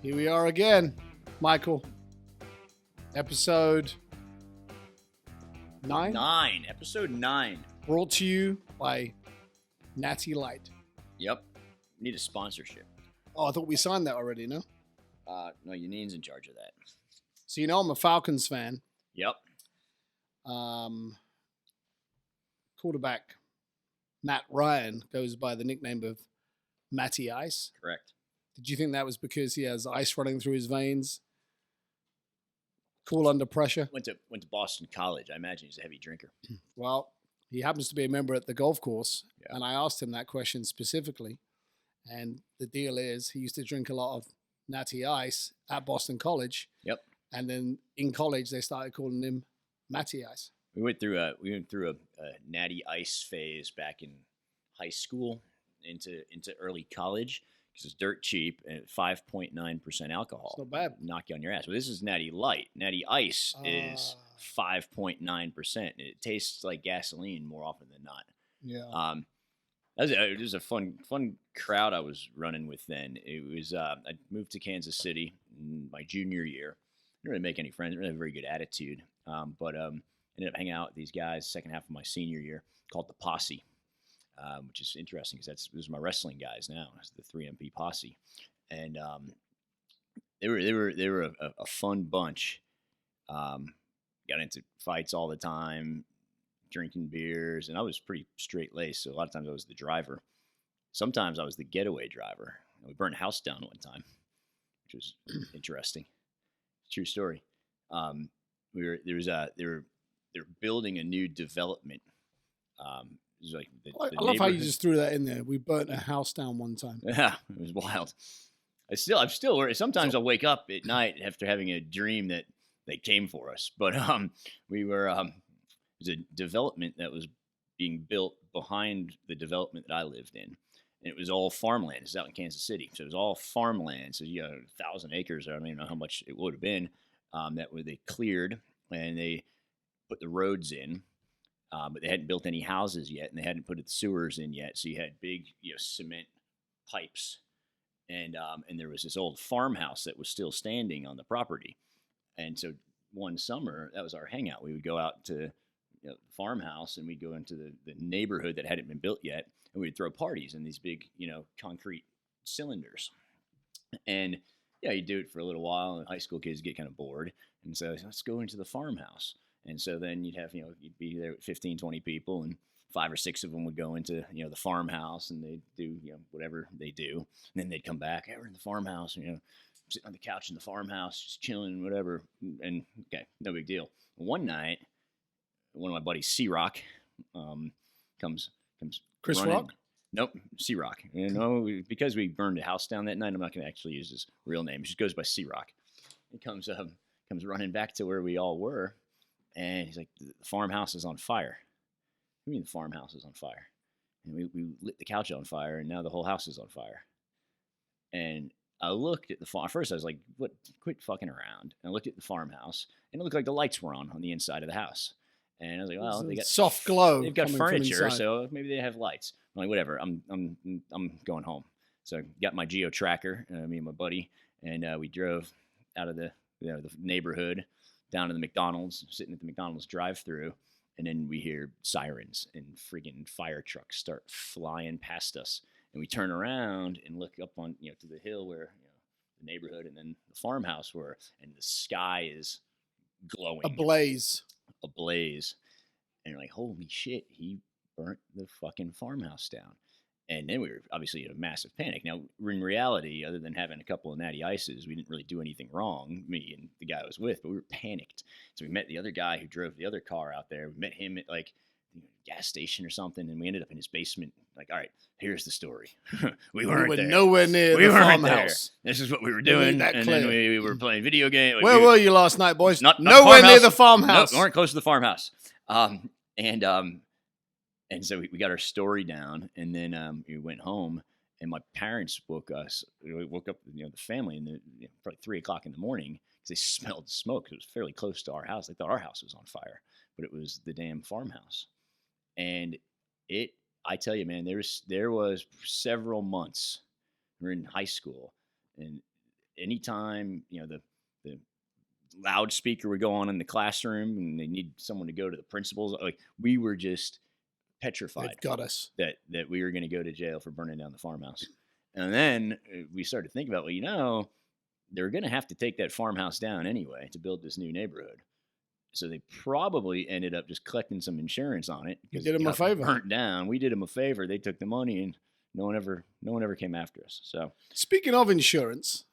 Here we are again, Michael. Episode 9. Episode 9. Brought to you by Natty Light. Yep. Need a sponsorship. Oh, I thought we signed that already, no? No, Yaneen's in charge of that. So, you know, I'm a Falcons fan. Yep. Quarterback Matt Ryan goes by the nickname of Matty Ice. Correct. Did you think that was because he has ice running through his veins? Cool under pressure? Went to Boston College. I imagine he's a heavy drinker. Well, he happens to be a member at the golf course, Yeah. and I asked him that question specifically. And the deal is, he used to drink a lot of Natty Ice at Boston College. Yep. And then in college, they started calling him Matty Ice. We went through a natty ice phase back in high school into early college because it's dirt cheap and 5.9% alcohol. It's not bad. Knock you on your ass. Well, this is Natty Light. Natty Ice is 5.9%. It tastes like gasoline more often than not. Yeah. It was a fun crowd I was running with then. It was I moved to Kansas City in my junior year. Didn't really make any friends. Didn't really have a very good attitude. But ended up hanging out with these guys second half of my senior year called the Posse, which is interesting because those are my wrestling guys now. It's the 3MP Posse, and they were a fun bunch. Got into fights all the time, drinking beers, and I was pretty straight laced. So a lot of times I was the driver. Sometimes I was the getaway driver. We burned a house down one time, which was interesting. True story. They were building a new development. It was like I love how you just threw that in there. We burnt a house down one time. Yeah, it was wild. I'm still worried. Sometimes I'll wake up at night after having a dream that they came for us. But we were it was a development that was being built behind the development that I lived in. And it was all farmland. It's out in Kansas City. So it was all farmland. So you got 1,000 acres. I don't even know how much it would have been that they cleared and they put the roads in. But they hadn't built any houses yet and they hadn't put the sewers in yet. So you had big cement pipes. And there was this old farmhouse that was still standing on the property. And so one summer, that was our hangout. We would go out to the farmhouse and we'd go into the neighborhood that hadn't been built yet. And we'd throw parties in these big, concrete cylinders. And yeah, you do it for a little while, and high school kids get kind of bored. And so let's go into the farmhouse. And so then you'd have, you'd be there with 15, 20 people, and 5 or 6 of them would go into, the farmhouse, and they'd do, whatever they do. And then they'd come back, hey, we're in the farmhouse, sitting on the couch in the farmhouse, just chilling, whatever. And okay, no big deal. One night, one of my buddies, C-Rock, comes Chris running. Rock? Nope, C-Rock. Because we burned a house down that night, I'm not going to actually use his real name. He just goes by C-Rock. He comes running back to where we all were, and he's like, the farmhouse is on fire. What do you mean the farmhouse is on fire? And we lit the couch on fire, and now the whole house is on fire. And I looked at the farm. First, I was like, "What? Quit fucking around." And I looked at the farmhouse, and it looked like the lights were on the inside of the house. And I was like, "Well, they got soft glow. They've got furniture, so maybe they have lights." I'm like, "Whatever. I'm going home." So I got my geo tracker, me and my buddy, and we drove out of the neighborhood down to the McDonald's, sitting at the McDonald's drive-through, and then we hear sirens and friggin' fire trucks start flying past us, and we turn around and look up on to the hill where the neighborhood and then the farmhouse were, and the sky is glowing, ablaze, and you're like, holy shit, he burnt the fucking farmhouse down. And then we were obviously in a massive panic. Now, in reality, other than having a couple of natty ices, we didn't really do anything wrong, me and the guy I was with, but we were panicked. So we met the other guy who drove the other car out there. We met him at like gas station or something, and we ended up in his basement. Like, all right, here's the story. we weren't there. Nowhere near the farmhouse. This is what we were doing, and then we were playing video games. Where were you last night, boys? Not nowhere near the farmhouse. No, we weren't close to the farmhouse. And so we got our story down, and then we went home, and my parents woke up, the family, and probably 3 o'clock in the morning because they smelled smoke. It was fairly close to our house. They thought our house was on fire, but it was the damn farmhouse. And I tell you, man, there was several months. We were in high school, and anytime, the loudspeaker would go on in the classroom and they need someone to go to the principal's, like we were just petrified. They've got us. That we were going to go to jail for burning down the farmhouse. And then we started to think about, they're going to have to take that farmhouse down anyway to build this new neighborhood. So they probably ended up just collecting some insurance on it. You did them a favor. Burnt down. We did them a favor. They took the money, and no one ever came after us. So speaking of insurance,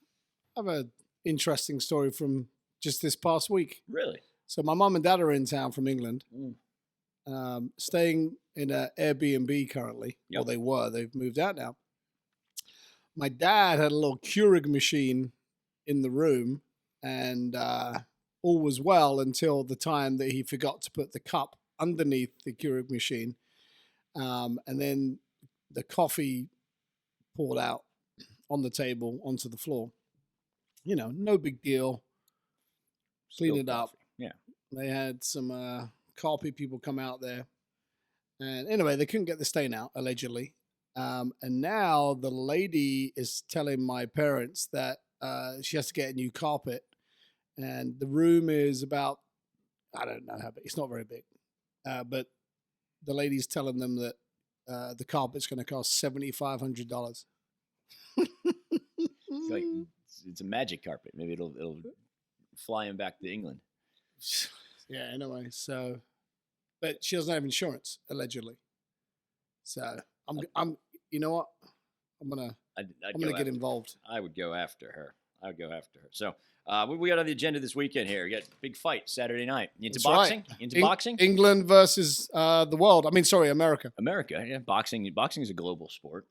I have an interesting story from just this past week. Really? So my mum and dad are in town from England, staying in an Airbnb currently. Yep. Well, they were. They've moved out now. My dad had a little Keurig machine in the room, and all was well until the time that he forgot to put the cup underneath the Keurig machine. And then the coffee poured out on the table onto the floor. No big deal. Clean it up. Yeah. They had some carpet people come out there. And anyway, they couldn't get the stain out, allegedly. And now the lady is telling my parents that she has to get a new carpet. And the room is about, I don't know how big. It's not very big. But the lady's telling them that the carpet's going to cost $7,500. It's a magic carpet. Maybe it'll fly him back to England. Yeah, anyway, so, but she doesn't have insurance, allegedly. So I'm you know what? I'm gonna get involved. I would go after her. So what we got on the agenda this weekend here? We got big fight Saturday night. You into boxing? Right. Into boxing? England versus the world. America. America, yeah. Boxing is a global sport.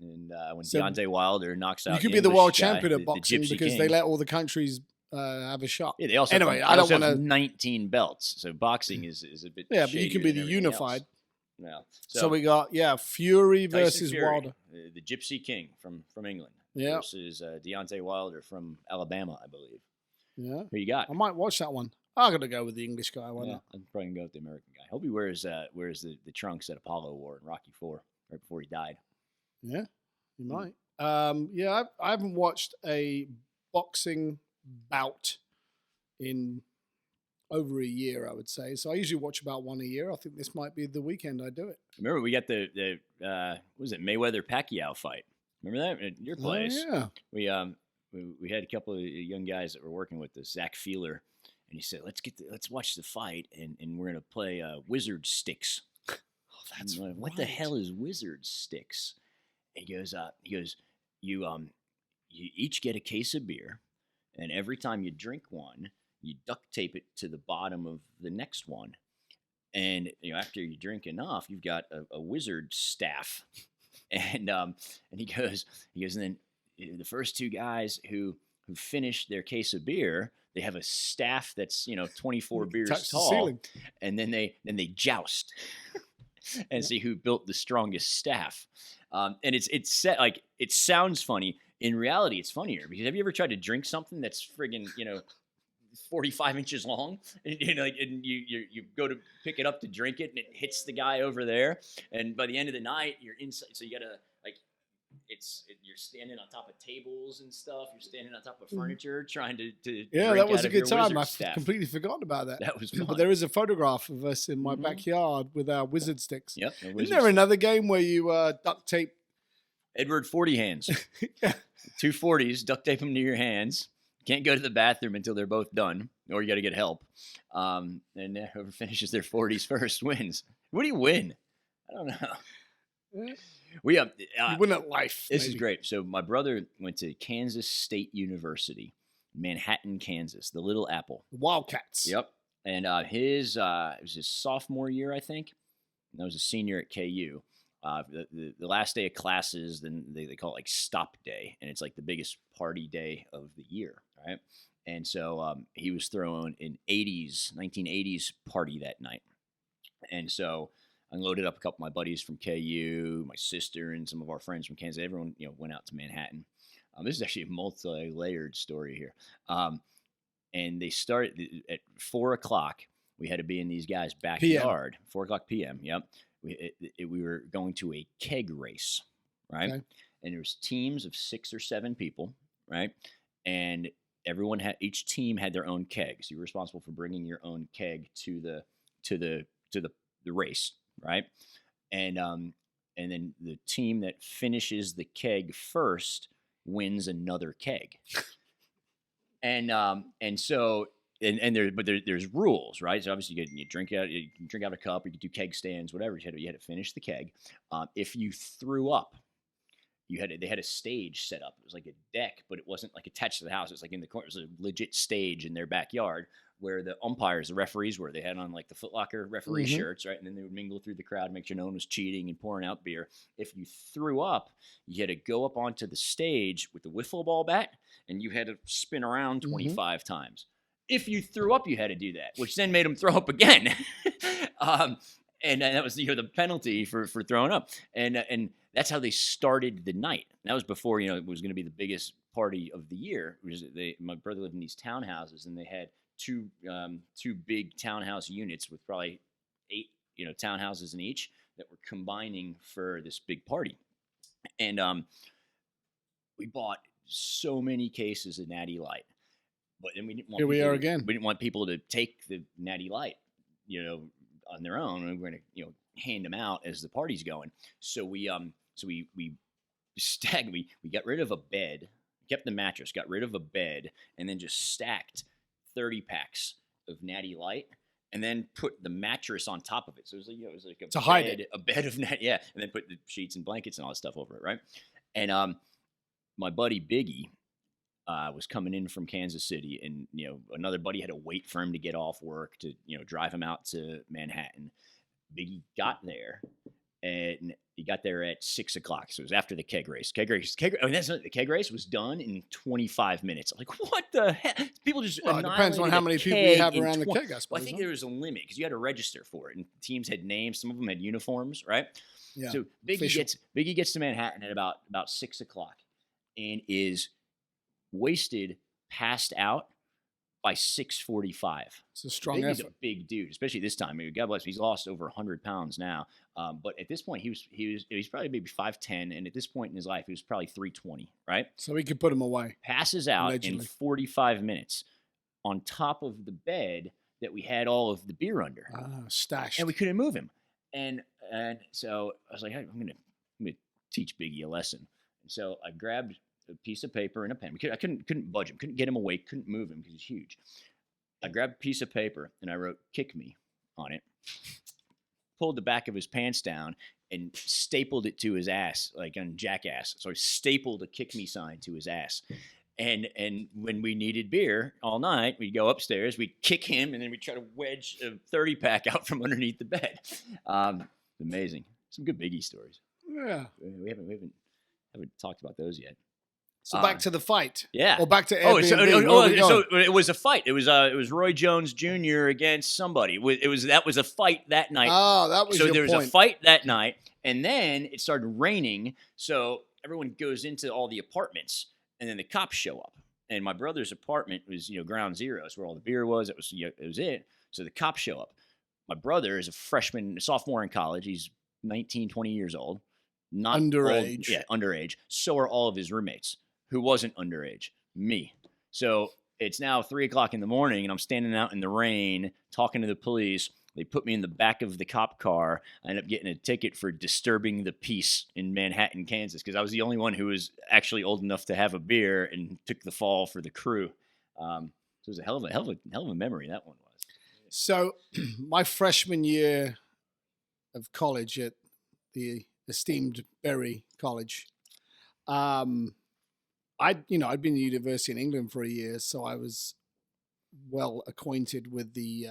And when Deontay Wilder knocks out, you could be the world champion at boxing because they let all the countries have a shot. Yeah, they also anyway. Have, I don't want have to 19 belts, so boxing is a bit. Yeah, but you can be the unified. Else. Yeah. So we got Fury Tyson versus Fury, Wilder, the Gypsy King from England, versus Deontay Wilder from Alabama, I believe. Yeah, who you got? I might watch that one. I'm gonna go with the English guy. Why not? I'm probably gonna go with the American guy. Hope he wears the trunks that Apollo wore in Rocky IV right before he died. Yeah, he might. I haven't watched a boxing bout in over a year, I would say. So I usually watch about one a year. I think this might be the weekend I do it. Remember, we got the what was it, Mayweather-Pacquiao fight? Remember that at your place? Oh, yeah. We had a couple of young guys that were working with us, Zach Feeler, and he said, let's watch the fight, and we're gonna play Wizard Sticks. Oh, that's like, what the hell is Wizard Sticks? And he goes, you each get a case of beer, and every time you drink one, you duct tape it to the bottom of the next one. And after you drink enough, you've got a wizard staff. And he goes, and then the first two guys who finish their case of beer, they have a staff that's 24 beers tall, and then they joust and see who built the strongest staff. And it's set like it sounds funny. In reality, it's funnier because have you ever tried to drink something that's friggin' 45 inches long, and you go to pick it up to drink it, and it hits the guy over there, and by the end of the night, you're inside. So you gotta you're standing on top of tables and stuff. You're standing on top of furniture, trying to yeah, that was a good time. I've staff. Completely forgotten about that. That was fun. But there is a photograph of us in my backyard with our wizard sticks. Yep. Isn't there another game where you duct tape? Edward 40 hands. Yeah. 2 40s, duct tape them to your hands. Can't go to the bathroom until they're both done, or you got to get help. And whoever finishes their 40s first wins. What do you win? I don't know. We you win at life. This is great. So my brother went to Kansas State University, Manhattan, Kansas, the Little Apple. The Wildcats. Yep. And it was his sophomore year, I think. And I was a senior at KU. The last day of classes, then they call it like stop day, and it's like the biggest party day of the year, right? And so he was throwing an 1980s party that night. And so I loaded up a couple of my buddies from KU, my sister, and some of our friends from Kansas. Everyone, went out to Manhattan. This is actually a multi-layered story here. And they started at 4 o'clock. We had to be in these guys' backyard. 4 o'clock p.m. Yep. We were going to a keg race, right? Okay. And there was teams of 6 or 7 people, right? and each team had their own keg. So you were responsible for bringing your own keg to the race, right? And then the team that finishes the keg first wins another keg. There's rules, right? So obviously you can drink out a cup, or you can do keg stands, whatever. You had to finish the keg. If you threw up, they had a stage set up. It was like a deck, but it wasn't like attached to the house. It was like in the corner. It was a legit stage in their backyard where the umpires, the referees were. They had on like the Foot Locker referee shirts, right? And then they would mingle through the crowd, make sure no one was cheating and pouring out beer. If you threw up, you had to go up onto the stage with the wiffle ball bat, and you had to spin around 25 times. If you threw up, you had to do that, which then made them throw up again. And that was the penalty for throwing up. And that's how they started the night. And that was before it was going to be the biggest party of the year. My brother lived in these townhouses, and they had two big townhouse units with probably 8 townhouses in each that were combining for this big party. And we bought so many cases of Natty Light, but then we didn't want we are again. We didn't want people to take the Natty Light, on their own, and we're going to hand them out as the party's going. So we got rid of a bed, kept the mattress, got rid of a bed, and then just stacked 30 packs of Natty Light, and then put the mattress on top of it. So it was like a bed of Natty, and then put the sheets and blankets and all that stuff over it, right? And my buddy Biggie was coming in from Kansas City, and another buddy had to wait for him to get off work to drive him out to Manhattan. Biggie got there, and he got there at 6 o'clock. So it was after the keg race. The keg race was done in 25 minutes. I'm like, what the heck? People just it depends on how many people you have around the keg, I suppose. Well, I think there was a limit because you had to register for it, and teams had names. Some of them had uniforms, right? Yeah. So Biggie gets to Manhattan at about 6 o'clock, and is wasted, passed out by 6:45. It's a strong Biggie's effort. a big dude, especially this time. I mean, God bless him. He's lost over 100 pounds now. But at this point, he's probably maybe 5'10", and at this point in his life, he was probably 320, right? So we could put him away. Passes out allegedly. in 45 minutes on top of the bed that we had all of the beer under. Stashed. And we couldn't move him. And so I was like, hey, I'm gonna teach Biggie a lesson. And so I grabbed a piece of paper and a pen. I couldn't budge him, couldn't get him awake, couldn't move him because he's huge. I grabbed a piece of paper and I wrote "kick me" on it, pulled the back of his pants down, and stapled it to his ass, like on Jackass. So I stapled a "kick me" sign to his ass. And when we needed beer all night, we'd go upstairs, we'd kick him, and then we'd try to wedge a 30-pack out from underneath the bed. Amazing. Some good Biggie stories. Yeah. We haven't talked about those yet. So back to the fight. Yeah. Or back to Airbnb. So it was a fight. It was Roy Jones Jr. against somebody. That was a fight that night. Oh, that was your point. So there was a fight that night, and then it started raining. So everyone goes into all the apartments, and then the cops show up. And my brother's apartment was ground zero. It's where all the beer was. It was it. So the cops show up. My brother is a sophomore in college. He's 19, 20 years old. Not underage. Underage. So are all of his roommates. Who wasn't underage? Me. So it's now 3 o'clock in the morning, and I'm standing out in the rain talking to the police. They put me in the back of the cop car. I ended up getting a ticket for disturbing the peace in Manhattan, Kansas, because I was the only one who was actually old enough to have a beer and took the fall for the crew. So it was a hell of a memory, that one was. So my freshman year of college at the esteemed Bury College, I'd been to university in England for a year, so I was well acquainted with the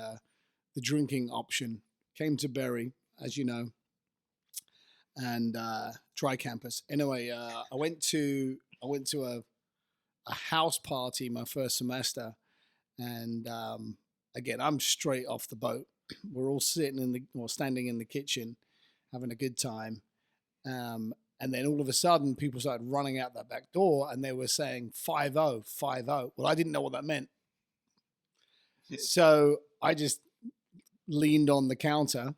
drinking option. Came to Bury, as you know, and Tri Campus. Anyway, I went to a house party my first semester, and again, I'm straight off the boat. We're all standing in the kitchen, having a good time. And then all of a sudden, people started running out that back door, and they were saying 5-0, 5-0. Well, I didn't know what that meant. So I just leaned on the counter,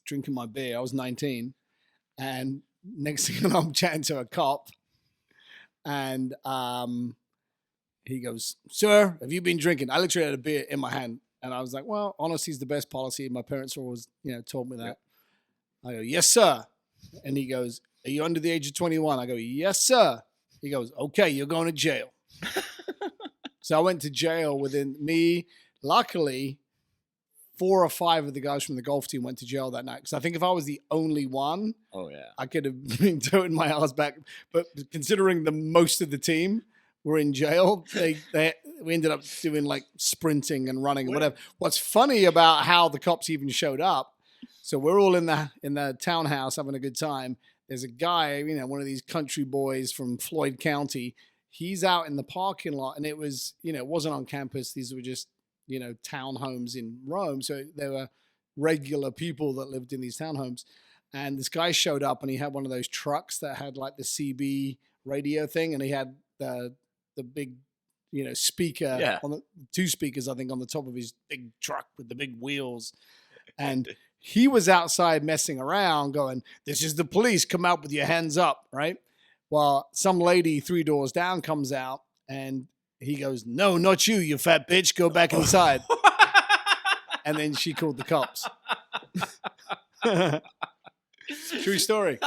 drinking my beer. I was 19. And next thing you know, I'm chatting to a cop. And he goes, "Sir, have you been drinking?" I literally had a beer in my hand, and I was like, "Well, honesty is the best policy." My parents always, told me that. I go, "Yes, sir," and he goes, "Are you under the age of 21?" I go, "Yes, sir." He goes, "Okay, you're going to jail." So I went to jail within me. Luckily, 4 or 5 of the guys from the golf team went to jail that night. Because I think if I was the only one, I could have been toting my ass back. But considering the most of the team were in jail, we ended up doing like sprinting and running and whatever. What's funny about how the cops even showed up? So we're all in the townhouse having a good time. There's a guy, one of these country boys from Floyd County. He's out in the parking lot, and it was, it wasn't on campus. These were just, townhomes in Rome. So there were regular people that lived in these townhomes. And this guy showed up, and he had one of those trucks that had like the CB radio thing, and he had the big, speaker on the 2 speakers, I think, on the top of his big truck with the big wheels. And he was outside messing around going, "This is the police, come out with your hands up," right? Well, some lady 3 doors down comes out, and he goes, "No, not you, you fat bitch, go back inside." And then she called the cops. True story.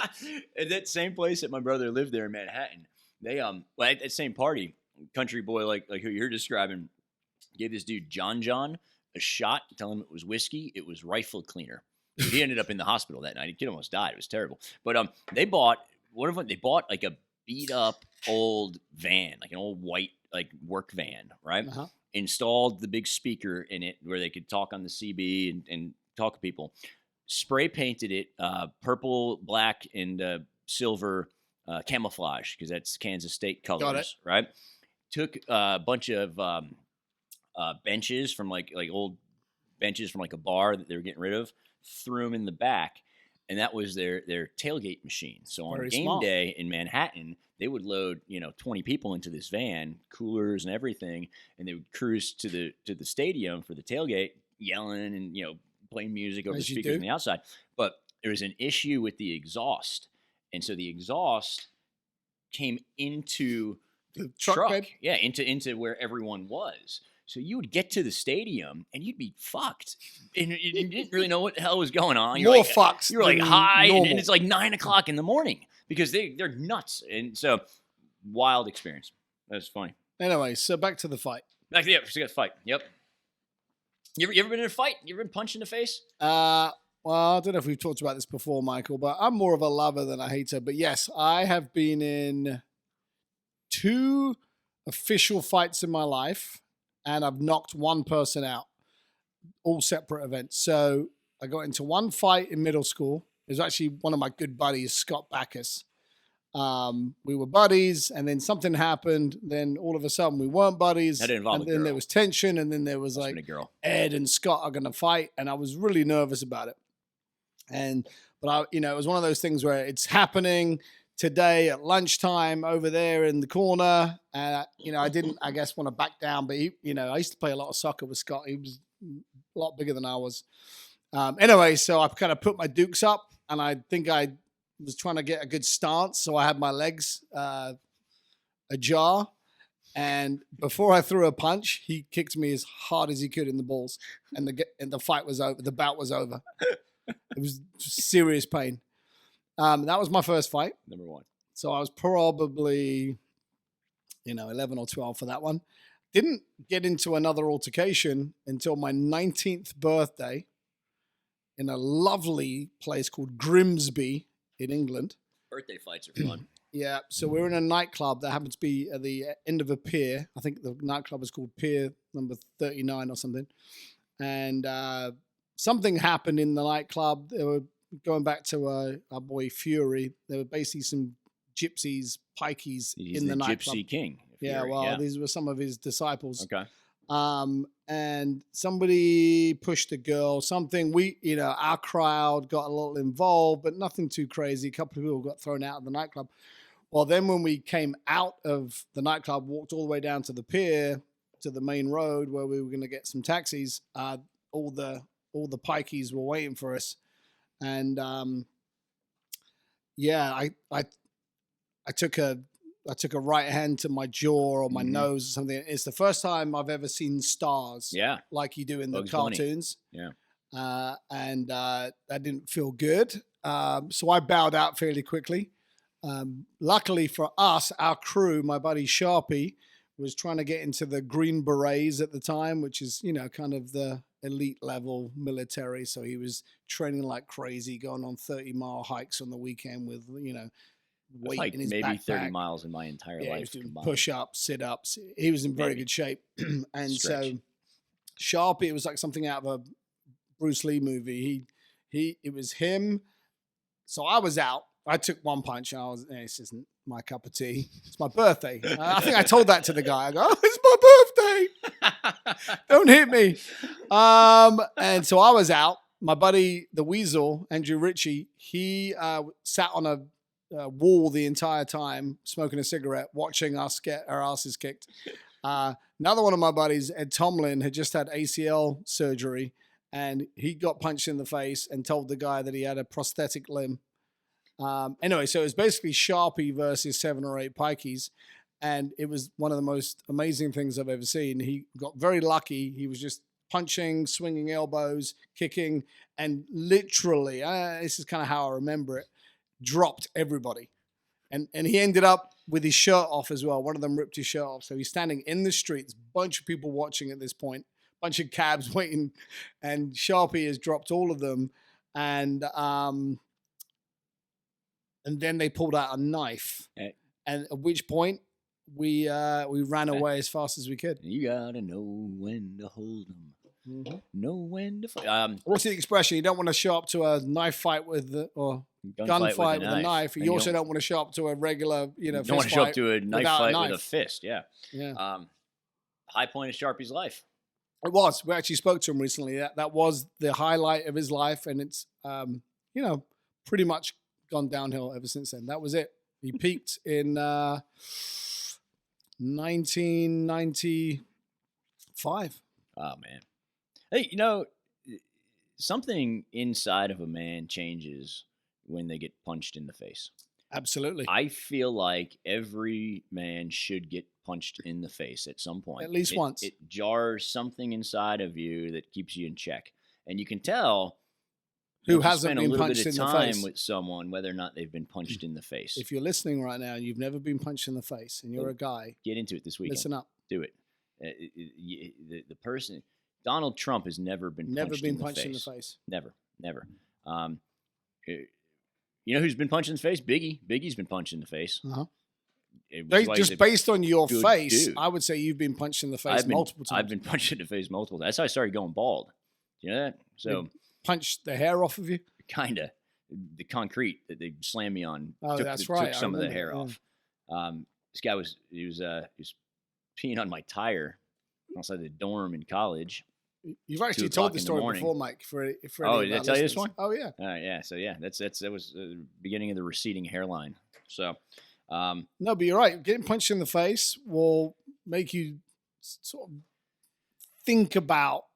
At that same place that my brother lived there in Manhattan, they at that same party, country boy like who you're describing, gave this dude John a shot, telling him it was whiskey. It was rifle cleaner. He ended up in the hospital that night. The kid almost died. It was terrible. But they bought like a beat up old van, like an old white like work van, right? Uh-huh. Installed the big speaker in it where they could talk on the CB and talk to people. Spray painted it purple, black, and silver camouflage because that's Kansas State colors, right? Took a bunch of benches from like old benches from like a bar that they were getting rid of, threw them in the back, and that was their tailgate machine. So on game day in Manhattan, they would load 20 people into this van, coolers and everything, and they would cruise to the stadium for the tailgate, yelling and playing music over the speakers on the outside. But there was an issue with the exhaust, and so the exhaust came into the truck, into where everyone was. So you would get to the stadium and you'd be fucked, and you didn't really know what the hell was going on. You're fucked. You were like high, and it's like 9 o'clock in the morning because they're nuts. And so wild experience. That's funny. Anyway, so back to the fight. We got the fight. Yep. You ever been in a fight? You ever been punched in the face? Well, I don't know if we've talked about this before, Michael, but I'm more of a lover than a hater. But yes, I have been in 2 official fights in my life, and I've knocked 1 person out, all separate events. So I got into 1 fight in middle school. It was actually one of my good buddies, Scott Backus. We were buddies, and then something happened. Then all of a sudden, we weren't buddies. That involved and then there was tension, and then there was like Ed and Scott are going to fight, and I was really nervous about it. But it was one of those things where it's happening today at lunchtime over there in the corner. And, I didn't, I guess, want to back down. But, I used to play a lot of soccer with Scott. He was a lot bigger than I was. Anyway, so I kind of put my dukes up, and I think I was trying to get a good stance. So I had my legs ajar. And before I threw a punch, he kicked me as hard as he could in the balls. And the fight was over. The bout was over. It was serious pain. That was my first fight. Number 1. So I was probably, 11 or 12 for that one. Didn't get into another altercation until my 19th birthday in a lovely place called Grimsby in England. Birthday fights are fun. Yeah. So we're in a nightclub that happens to be at the end of a pier. I think the nightclub is called Pier number 39 or something. And something happened in the nightclub. They were going back to our boy Fury. There were basically some gypsies, pikeys in the nightclub. Gypsy King. These were some of his disciples. Okay. And somebody pushed a girl. Something our crowd got a little involved, but nothing too crazy. A couple of people got thrown out of the nightclub. Well, then when we came out of the nightclub, walked all the way down to the pier, to the main road where we were going to get some taxis, all the pikeys were waiting for us. And I took a I took a right hand to my jaw or my Mhm. nose or something. It's the first time I've ever seen stars Yeah. like you do in Bugs the Bunny. cartoons. Yeah. And that didn't feel good. So I bowed out fairly quickly. Luckily for us, our crew, my buddy Sharpie, was trying to get into the Green Berets at the time, which is, kind of the elite level military. So he was training like crazy, going on 30-mile hikes on the weekend with, I've weight hiked in his maybe 30 backpack. miles in my entire Yeah, he was life doing combined. push-ups, sit-ups. He was in very Maybe. good shape. And Stretch. so Sharpie, it was like something out of a Bruce Lee movie. It was him. So I was out. I took one punch and I was, this isn't my cup of tea. It's my birthday. I think I told that to the guy. I go, it's my birthday. Don't hit me. And so I was out. My buddy, the Weasel, Andrew Ritchie, he sat on a wall the entire time, smoking a cigarette, watching us get our asses kicked. Another one of my buddies, Ed Tomlin, had just had ACL surgery, and he got punched in the face and told the guy that he had a prosthetic limb. Anyway, so it was basically Sharpie versus 7 or 8 pikeys, and it was one of the most amazing things I've ever seen. He got very lucky. He was just punching, swinging elbows, kicking, and literally, this is kind of how I remember it, dropped everybody. And he ended up with his shirt off as well. One of them ripped his shirt off. So he's standing in the streets, bunch of people watching at this point, bunch of cabs waiting, and Sharpie has dropped all of them. And then they pulled out a knife. And at which point we ran away as fast as we could. You gotta know when to hold them. Mm-hmm. Know when to fight. What's the expression? You don't want to show up to a knife fight or gunfight with a knife. You also don't want to show up to a regular, you don't want to show up to a knife fight with a fist. Yeah. Yeah. High point of Sharpie's life. It was. We actually spoke to him recently. That was the highlight of his life, and it's pretty much gone downhill ever since then. That was it. He peaked in 1995. Oh man. Hey, something inside of a man changes when they get punched in the face. Absolutely. I feel like every man should get punched in the face at some point. At least once. It jars something inside of you that keeps you in check. And you can tell who hasn't been punched in the face. Spend a little bit of time with someone whether or not they've been punched in the face. If you're listening right now and you've never been punched in the face and you're a guy, get into it this weekend. Listen up. Do it. The person... Donald Trump has never been punched in the face. Never. You know who's been punched in the face? Biggie. Biggie's been punched in the face. Uh-huh. Just based on your face, dude. I would say you've been punched in the face multiple times. I've been punched in the face multiple times. That's how I started going bald. You know that? So punched the hair off of you? Kinda. The concrete that they slammed me on. That's right. Took some of the hair off. This guy was peeing on my tire outside the dorm in college. You've actually told the story before, Mike. Did I tell you this one? Oh yeah. Yeah. So yeah, that was the beginning of the receding hairline. So, no, but you're right. Getting punched in the face will make you sort of think about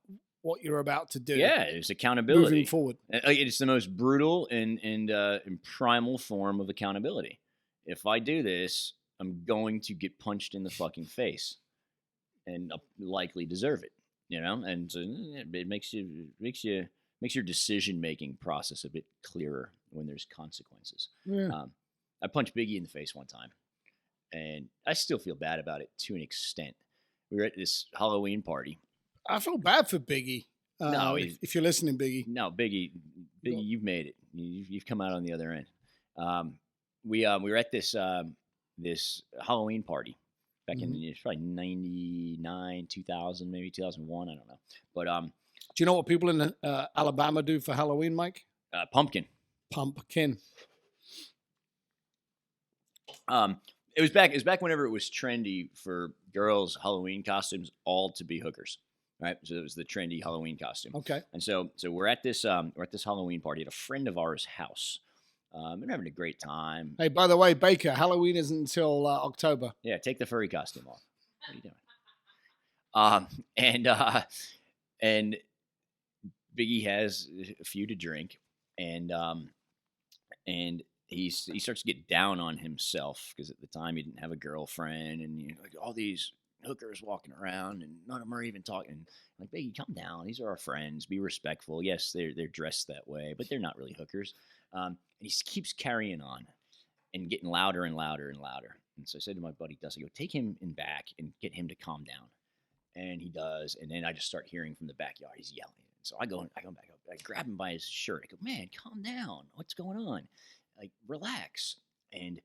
what you're about to do. Yeah, it's accountability moving forward. It's the most brutal and primal form of accountability. If I do this, I'm going to get punched in the fucking face, and I'll likely deserve it. And so it makes your decision making process a bit clearer when there's consequences. Yeah. I punched Biggie in the face one time, and I still feel bad about it to an extent. We were at this Halloween party. I feel bad for Biggie. No, if you're listening, Biggie. No, Biggie, you've made it. You've come out on the other end. We were at this Halloween party. Back in probably 99, 2000, maybe 2001. I don't know. But do you know what people in Alabama do for Halloween, Mike? Pumpkin. Pumpkin. It was back whenever it was trendy for girls' Halloween costumes all to be hookers, right? So it was the trendy Halloween costume. Okay. And so we're at this Halloween party at a friend of ours' house. And having a great time. Hey, by the way, Baker, Halloween isn't until October. Yeah, take the furry costume off. What are you doing? And Biggie has a few to drink, and he starts to get down on himself because at the time he didn't have a girlfriend, and like all these hookers walking around, and none of them are even talking. I'm like, Biggie, calm down. These are our friends. Be respectful. Yes, they're dressed that way, but they're not really hookers. And he keeps carrying on and getting louder and louder and louder. And so I said to my buddy Dusty, go take him in back and get him to calm down. And he does. And then I just start hearing from the backyard, he's yelling. So I go back up. I grab him by his shirt. I go, man, calm down. What's going on? Like, relax. And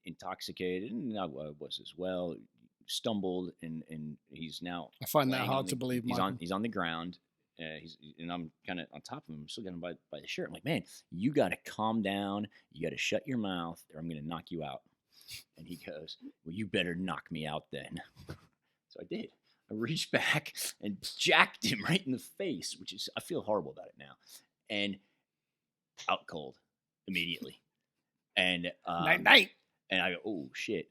intoxicated, and I was as well, stumbled, and he's now. I find that hard to believe. He's on the ground. And I'm kind of on top of him. I'm still got him by the shirt. I'm like, man, you got to calm down. You got to shut your mouth, or I'm going to knock you out. And he goes, well, you better knock me out then. So I did. I reached back and jacked him right in the face, which is, I feel horrible about it now. And out cold immediately. And night. And I go, oh, shit.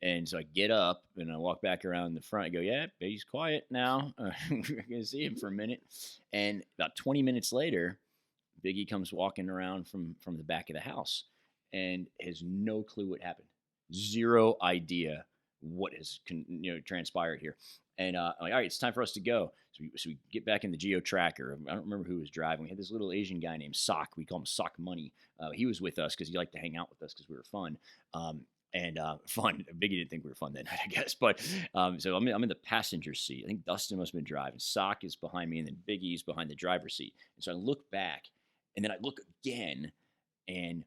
And so I get up and I walk back around the front. I go, yeah, he's quiet now. We're going to see him for a minute. And about 20 minutes later, Biggie comes walking around from the back of the house and has no clue what happened. Zero idea what has transpired here. And I'm like, all right, it's time for us to go. So we get back in the Geo Tracker. I don't remember who was driving. We had this little Asian guy named Sock. We call him Sock Money. He was with us because he liked to hang out with us because we were fun. And fun. Biggie didn't think we were fun then, I guess. But so I'm in the passenger seat. I think Dustin must have been driving. Sock is behind me, and then Biggie's behind the driver's seat. And so I look back, and then I look again, and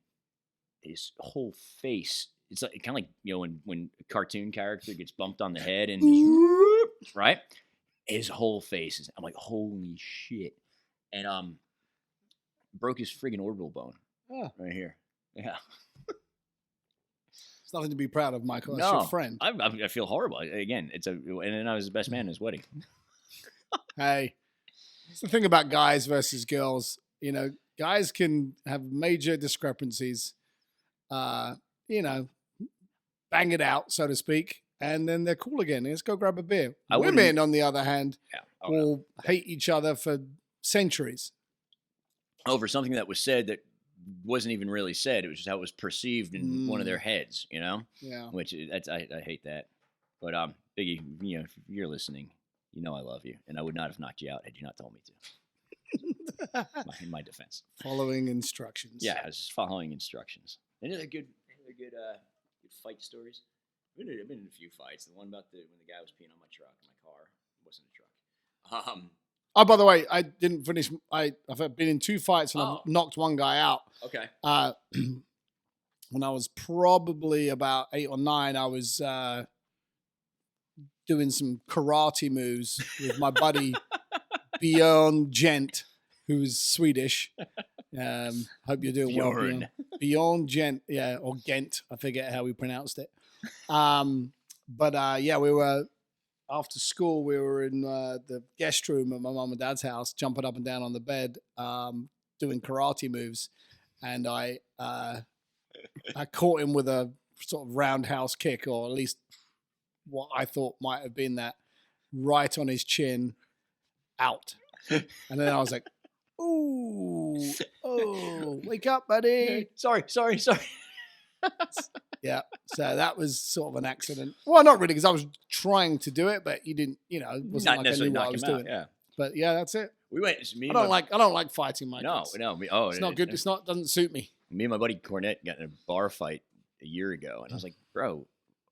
his whole face. It's like, kind of like when a cartoon character gets bumped on the head and right, his whole face is. I'm like, holy shit, and broke his friggin' orbital bone right here. Yeah. It's nothing to be proud of, Michael. That's your friend. I feel horrible. Again, and then I was the best man in his wedding. Hey, it's the thing about guys versus girls. Guys can have major discrepancies. Bang it out, so to speak, and then they're cool again. Let's go grab a beer. Women, on the other hand, will hate each other for centuries. Over something that was said that wasn't even really said. It was just how it was perceived in one of their heads, Yeah. Which I hate that. But Biggie, if you're listening, I love you, and I would not have knocked you out had you not told me to. In my defense, following instructions. Yeah, I was just following instructions. And they're good fight stories. I've been in a few fights. The one about when the guy was peeing on my car. It wasn't a truck. Oh, by the way, I didn't finish. I've been in 2 fights and I've knocked one guy out. Okay. When I was probably about 8 or 9, I was doing some karate moves with my buddy Bjorn Gent, who's Swedish. Hope you're doing well, Bjorn. Bjorn Gent, yeah, or Gent. I forget how we pronounced it. But we were. After school, we were in the guest room at my mom and dad's house, jumping up and down on the bed, doing karate moves. And I caught him with a sort of roundhouse kick, or at least what I thought might have been that, right on his chin, out. And then I was like, ooh, oh, wake up, buddy. Sorry. Yeah, so that was sort of an accident. Well, not really, because I was trying to do it, but you didn't. It wasn't like I knew what I was doing. Yeah. But yeah, that's it. We went. I don't like fighting, Mike. No. It's not good. Doesn't suit me. Me and my buddy Cornette got in a bar fight a year ago, and I was like, bro,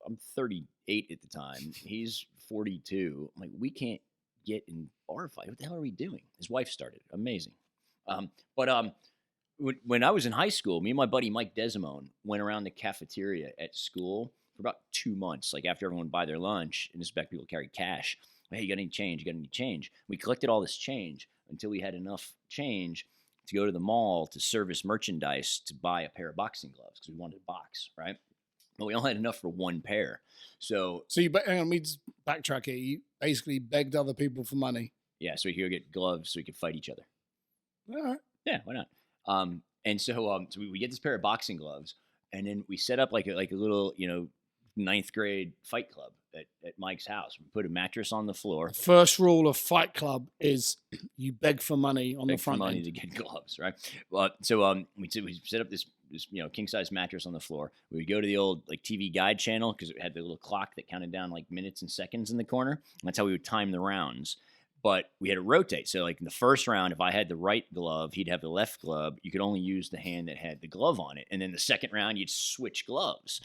I'm 38 at the time. He's 42. I'm like, we can't get in bar fight. What the hell are we doing? His wife started. Amazing. When I was in high school, me and my buddy Mike Desimone went around the cafeteria at school for about 2 months, like after everyone would buy their lunch, and this back people carried cash. Hey, you got any change? We collected all this change until we had enough change to go to the mall to service merchandise to buy a pair of boxing gloves because we wanted a box, right? But we only had enough for one pair. So you, hang on, let me just backtrack here. You basically begged other people for money. Yeah, so we could go get gloves so we could fight each other. All right. Yeah, why not? And so we get this pair of boxing gloves, and then we set up like a little, 9th grade fight club at Mike's house. We put a mattress on the floor. The first rule of Fight Club is you beg for money on the front money end. to get gloves, right? Well, so we set up this this, king size mattress on the floor. We would go to the old like TV guide channel because it had the little clock that counted down like minutes and seconds in the corner. And that's how we would time the rounds. But we had to rotate. So like in the first round, if I had the right glove, he'd have the left glove. You could only use the hand that had the glove on it. And then the second round, you'd switch gloves.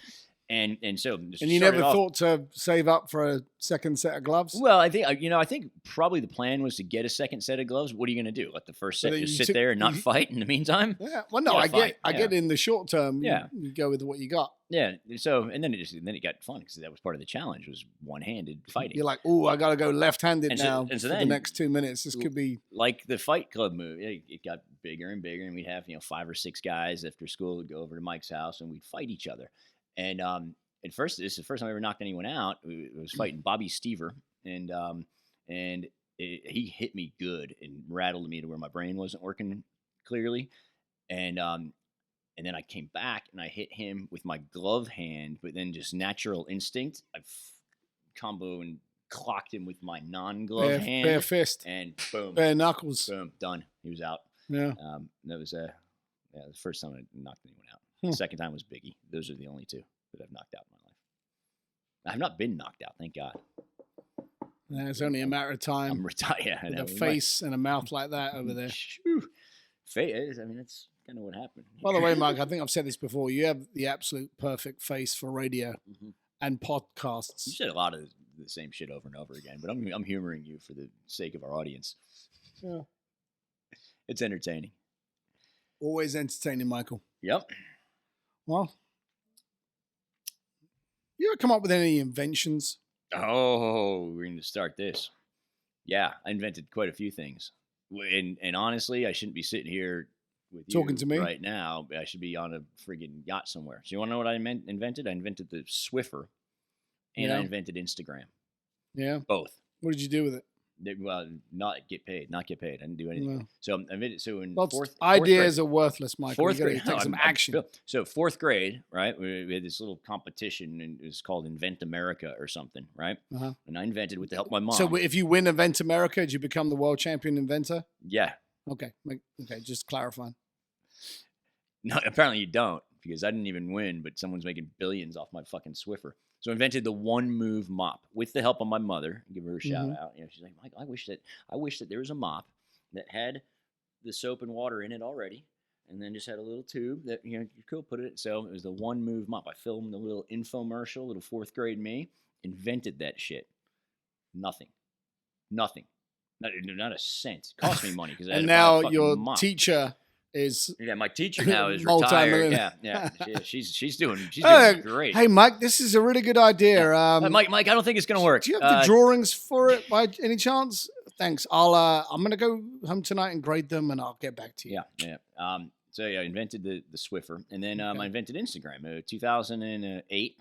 And so and you never thought to save up for a second set of gloves? Well, I think probably the plan was to get a second set of gloves. What are you going to do? Let the first set just sit there and not fight in the meantime? Yeah. Well, no, I get in the short term. Yeah. You go with what you got. Yeah. So and then it got fun because that was part of the challenge was one-handed fighting. You're like, oh, I got to go left-handed now and so for then, the next 2 minutes. This could be like the Fight Club move. It got bigger and bigger, and we'd have 5 or 6 guys after school would go over to Mike's house and we'd fight each other. And at first, this is the first time I ever knocked anyone out. It was fighting Bobby Stever, and he hit me good and rattled me to where my brain wasn't working clearly, and then I came back and I hit him with my glove hand, but then just natural instinct, I combo and clocked him with my non-glove hand, bare fist, and boom, bare knuckles, boom, done. He was out. Yeah, that was the first time I knocked anyone out. The second time was Biggie. Those are the only 2 that I've knocked out in my life. I've not been knocked out, thank God. Yeah, it's only a matter of time. I'm retired. Yeah, with a face and a mouth like that over there. Face. I mean, that's kind of what happened. By the way, Mike, I think I've said this before. You have the absolute perfect face for radio and podcasts. You said a lot of the same shit over and over again, but I'm humoring you for the sake of our audience. Yeah, it's entertaining. Always entertaining, Michael. Yep. Well, you ever come up with any inventions? Oh, we're going to start this. Yeah, I invented quite a few things. And honestly, I shouldn't be sitting here with you talking to me right now. I should be on a friggin' yacht somewhere. So you want to know what I invented? I invented the Swiffer, and I invented Instagram. Yeah. Both. What did you do with it? Well, not get paid. I didn't do anything. No. So I made it. So in fourth ideas grade, are worthless, Michael. Fourth grade, take some action. So 4th grade, right? We had this little competition, and it was called Invent America or something, right? Uh-huh. And I invented with the help of my mom. So if you win Invent America, do you become the world champion inventor? Yeah. Okay. Just clarifying. No, apparently you don't, because I didn't even win, but someone's making billions off my fucking Swiffer. So I invented the one move mop with the help of my mother. Give her a shout out. She's like, Mike, I wish that there was a mop that had the soap and water in it already, and then just had a little tube that you could put it. So it was the one move mop. I filmed a little infomercial, little 4th grade me, invented that shit. Nothing. Not a cent. It cost me money because I had and to buy a now fucking your mop. teacher is my teacher now is retired. Yeah. She's doing great. Hey, Mike, this is a really good idea. Mike, I don't think it's gonna work. Do you have the drawings for it by any chance? Thanks. I'm gonna go home tonight and grade them, and I'll get back to you. Yeah. So I invented the Swiffer, and then I invented Instagram. 2008.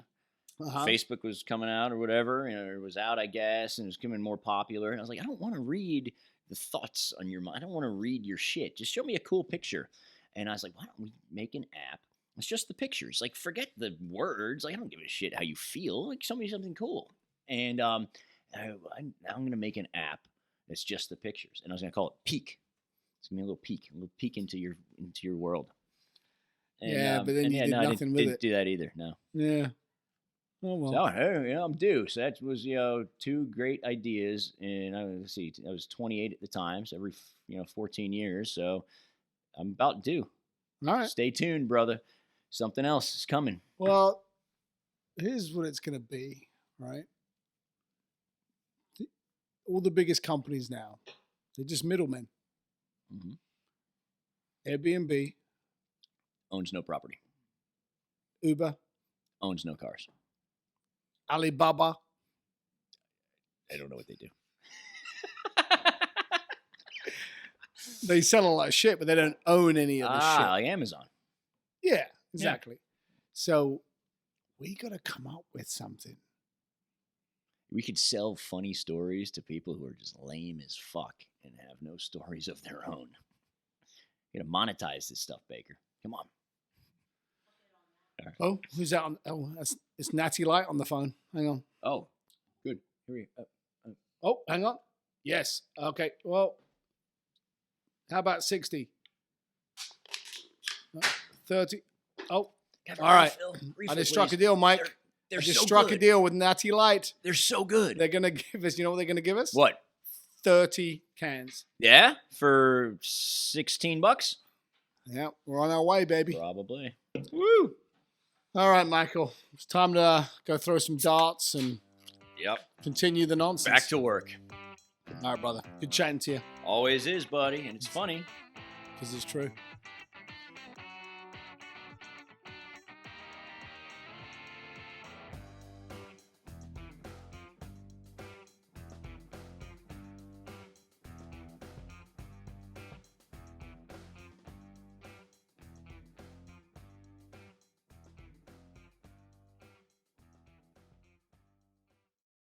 Facebook was coming out or whatever. It was out, I guess, and it was becoming more popular. And I was like, I don't want to read the thoughts on your mind. I don't want to read your shit. Just show me a cool picture. And I was like, why don't we make an app? It's just the pictures. Like, forget the words. Like, I don't give a shit how you feel. Like, show me something cool. And now I'm going to make an app that's just the pictures. And I was going to call it Peek. It's going to be a little peek into your world. And, but then you did nothing with it. Didn't do that either. No. Yeah. Oh, well. So, I'm due. So that was, 2 great ideas. And I was 28 at the time. So every, 14 years. So I'm about due. All right. Stay tuned, brother. Something else is coming. Well, here's what it's going to be, right? All the biggest companies now, they're just middlemen. Mm-hmm. Airbnb. Owns no property. Uber. Owns no cars. Alibaba. I don't know what they do. They sell a lot of shit, but they don't own any of the shit. Like Amazon. Yeah, exactly. Yeah. So we got to come up with something. We could sell funny stories to people who are just lame as fuck and have no stories of their own. You gotta monetize this stuff, Baker. Come on. Right. Oh, who's that? It's Natty Light on the phone. Hang on. Oh, good. Here we go. Oh, hang on. Yes. Okay. Well, how about 60? 30. Oh, Got all right. refill, I refill, just struck a please. deal, Mike. They're I just so struck good. a deal with Natty Light. They're so good. They're going to give us, you know what they're going to give us? What? 30 cans. Yeah, for $16. Yeah, we're on our way, baby. Probably. Woo! All right, Michael. It's time to go throw some darts and Yep. continue the nonsense. Back to work. All right, brother. Good chatting to you. Always is, buddy, and it's funny. Because it's true.